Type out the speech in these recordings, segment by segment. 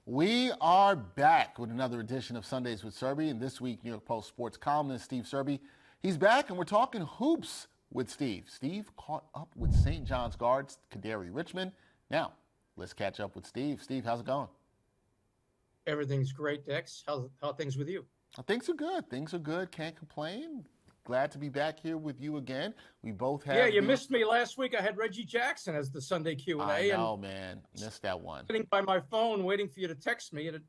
We are back with another edition of Sundays with Serby, and this week New York Post sports columnist Steve Serby. He's back, and we're talking hoops with Steve. Steve caught up with St. John's guards Kadary Richmond. Now, let's catch up with Steve. Steve, how's it going? Everything's great, Dex. How are things with you? Things are good. Things are good. Can't complain. Glad to be back here with you again. We both have. Yeah, you missed me last week. I had Reggie Jackson as the Sunday Q&A. I know, man. Missed that one. Sitting by my phone waiting for you to text me, and it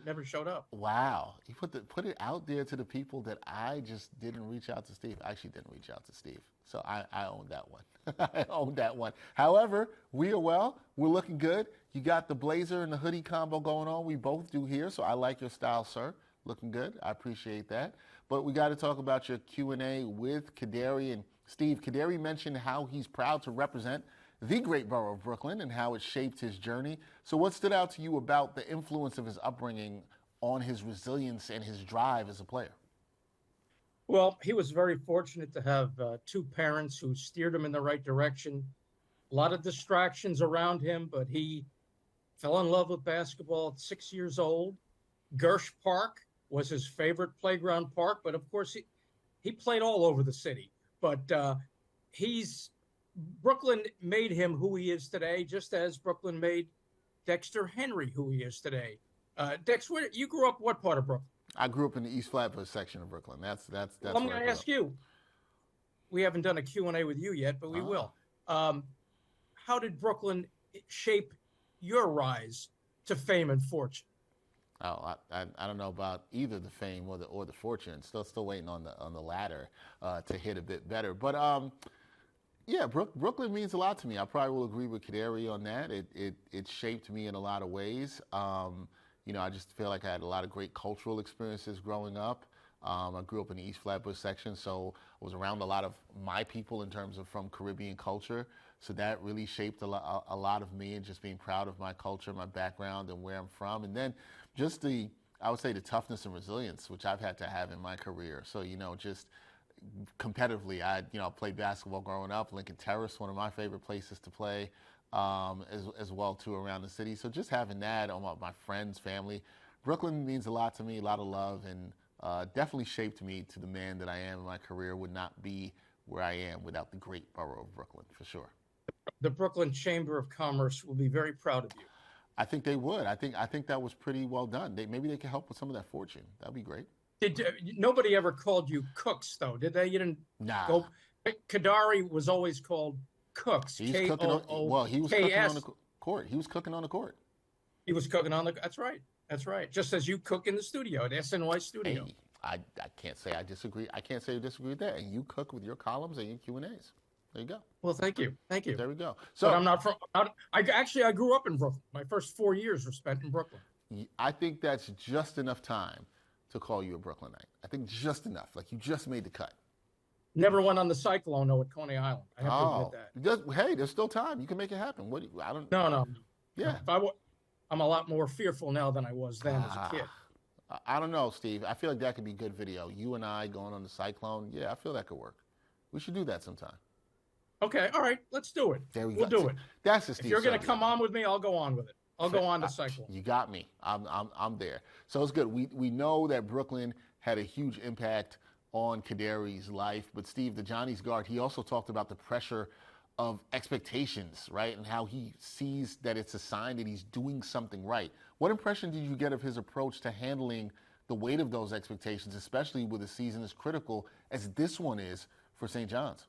never showed up. Wow. You put it out there to the people that I just didn't reach out to Steve. I actually didn't reach out to Steve. So I own that one. I own that one. However, we are well. We're looking good. You got the blazer and the hoodie combo going on. We both do here, so I like your style, sir. Looking good. I appreciate that. But we got to talk about your Q&A with Kadary. And Steve, Kadary mentioned how he's proud to represent the great borough of Brooklyn and how it shaped his journey. So what stood out to you about the influence of his upbringing on his resilience and his drive as a player? Well, he was very fortunate to have two parents who steered him in the right direction. A lot of distractions around him, but he fell in love with basketball at 6 years old. Gersh Park was his favorite playground park, but of course he played all over the city. But Brooklyn made him who he is today, just as Brooklyn made Dexter Henry who he is today. Dex, you grew up what part of Brooklyn? I grew up in the East Flatbush section of Brooklyn. That's well, I'm going to ask you. We haven't done a Q&A with you yet, but we will. How did Brooklyn shape your rise to fame and fortune? Oh, I don't know about either the fame or the fortune. Still waiting on the ladder to hit a bit better. But yeah, Brooklyn means a lot to me. I probably will agree with Kadary on that. It shaped me in a lot of ways. I just feel like I had a lot of great cultural experiences growing up. I grew up in the East Flatbush section, so I was around a lot of my people in terms of from Caribbean culture. So that really shaped a lot of me and just being proud of my culture, my background, and where I'm from. And then just I would say the toughness and resilience, which I've had to have in my career. So, just competitively, I played basketball growing up. Lincoln Terrace, one of my favorite places to play, as well, too, around the city. So just having that on my friends, family. Brooklyn means a lot to me, a lot of love, and definitely shaped me to the man that I am in my career. Would not be where I am without the great borough of Brooklyn, for sure. The Brooklyn Chamber of Commerce will be very proud of you. I think they would. I think that was pretty well done. Maybe they could help with some of that fortune. That'd be great. Nobody ever called you Cooks, though, did they? You didn't go. Kadary was always called Cooks. He was cooking on the court. He was cooking on the court. He was cooking on the. That's right. That's right. Just as you cook in the studio at SNY Studio. Hey, I can't say I disagree. I can't say I disagree with that. And you cook with your columns and your Q&As. There you go. Well, thank you. Thank you. There we go. So but I'm not from. I grew up in Brooklyn. My first 4 years were spent in Brooklyn. I think that's just enough time to call you a Brooklynite. I think just enough. Like you just made the cut. Never went on the Cyclone though at Coney Island. I have to admit that. Hey, there's still time. You can make it happen. I don't. No. Yeah. I'm a lot more fearful now than I was then as a kid. I don't know, Steve. I feel like that could be good video. You and I going on the Cyclone. Yeah, I feel that could work. We should do that sometime. Okay, all right, let's do it. There we go. We'll do it. That's the Steve. If you're going to come on with me, I'll go on with it. I'll go on to Cyclone. You got me. I'm there. So it's good. We know that Brooklyn had a huge impact on Kadary's life, but Steve, the Johnny's guard, he also talked about the pressure of expectations, right, and how he sees that it's a sign that he's doing something right. What impression did you get of his approach to handling the weight of those expectations, especially with a season as critical as this one is for St. John's?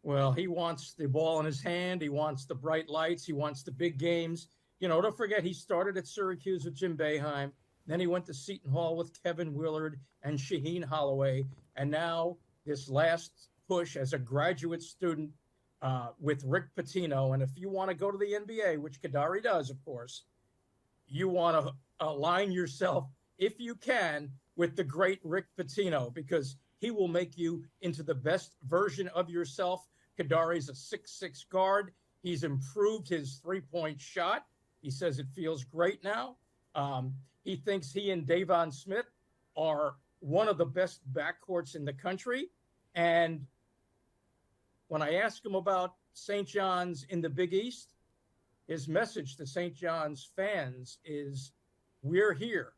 Well, he wants the ball in his hand. He wants the bright lights. He wants the big games. Don't forget, he started at Syracuse with Jim Boeheim. Then he went to Seton Hall with Kevin Willard and Shaheen Holloway. And now this last push as a graduate student with Rick Pitino. And if you want to go to the NBA, which Kadary does, of course, you want to align yourself, if you can, with the great Rick Pitino, because he will make you into the best version of yourself. Kadary's a 6'6" guard. He's improved his three-point shot. He says it feels great now. He thinks he and Davon Smith are one of the best backcourts in the country. And when I ask him about St. John's in the Big East, his message to St. John's fans is, we're here.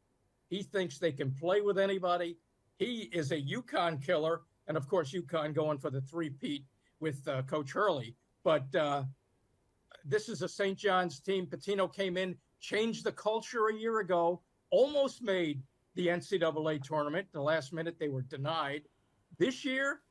He thinks they can play with anybody. He is a UConn killer. And, of course, UConn going for the three-peat with Coach Hurley. But this is a St. John's team. Pitino came in, changed the culture a year ago, almost made the NCAA tournament. The last minute they were denied. This year,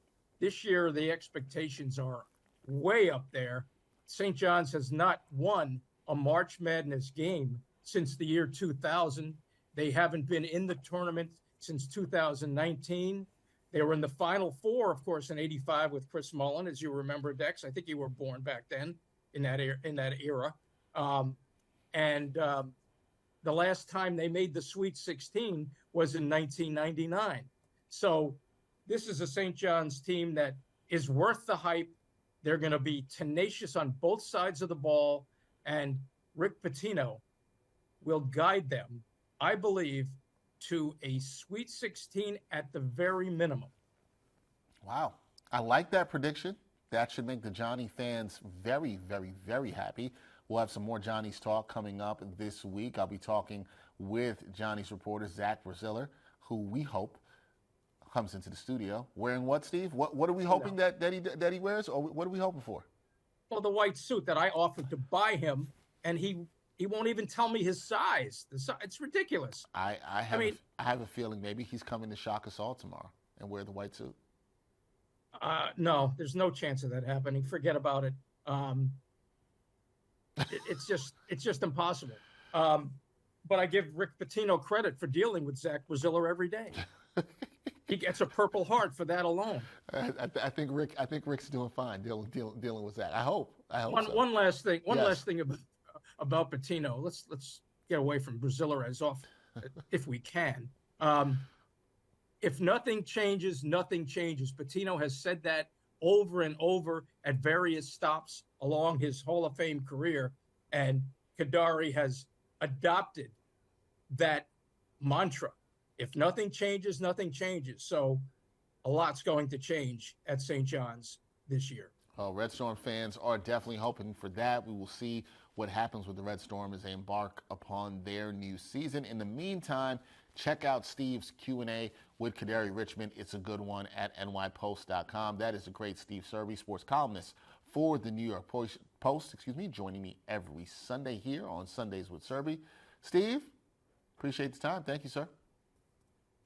the expectations are way up there. St. John's has not won a March Madness game since the year 2000. They haven't been in the tournament since 2019. They were in the Final Four, of course, in '85 with Chris Mullin, as you remember, Dex. I think you were born back then in that era. The last time they made the Sweet 16 was in 1999. So this is a St. John's team that is worth the hype. They're going to be tenacious on both sides of the ball, and Rick Pitino will guide them, I believe, to a Sweet 16 at the very minimum. Wow. I like that prediction. That should make the Johnny fans very, very, very happy. We'll have some more Johnny's talk coming up this week. I'll be talking with Johnny's reporter, Zach Braziller, who we hope comes into the studio wearing what, Steve? What are we hoping that he wears, or what are we hoping for? Well, the white suit that I offered to buy him, and he won't even tell me his size. It's ridiculous. I have a feeling maybe he's coming to shock us all tomorrow and wear the white suit. No, there's no chance of that happening. Forget about it. It's just impossible. But I give Rick Pitino credit for dealing with Zach Braziller every day. He gets a Purple Heart for that alone. I think Rick's doing fine dealing with that. I hope. So. One last thing. Last thing about Pitino. Let's get away from Braziller as off if we can. If nothing changes, nothing changes. Pitino has said that over and over at various stops along his Hall of Fame career, and Kadary has adopted that mantra. If nothing changes, nothing changes. So a lot's going to change at St. John's this year. Well, Red Storm fans are definitely hoping for that. We will see what happens with the Red Storm as they embark upon their new season. In the meantime, check out Steve's Q&A with Kadary Richmond. It's a good one at nypost.com. That is the great Steve Serby, sports columnist for the New York Post, joining me every Sunday here on Sundays with Serby. Steve, appreciate the time. Thank you, sir.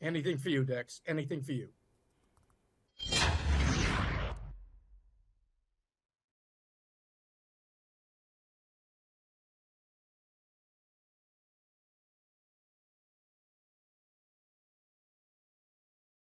Anything for you, Dex. Anything for you.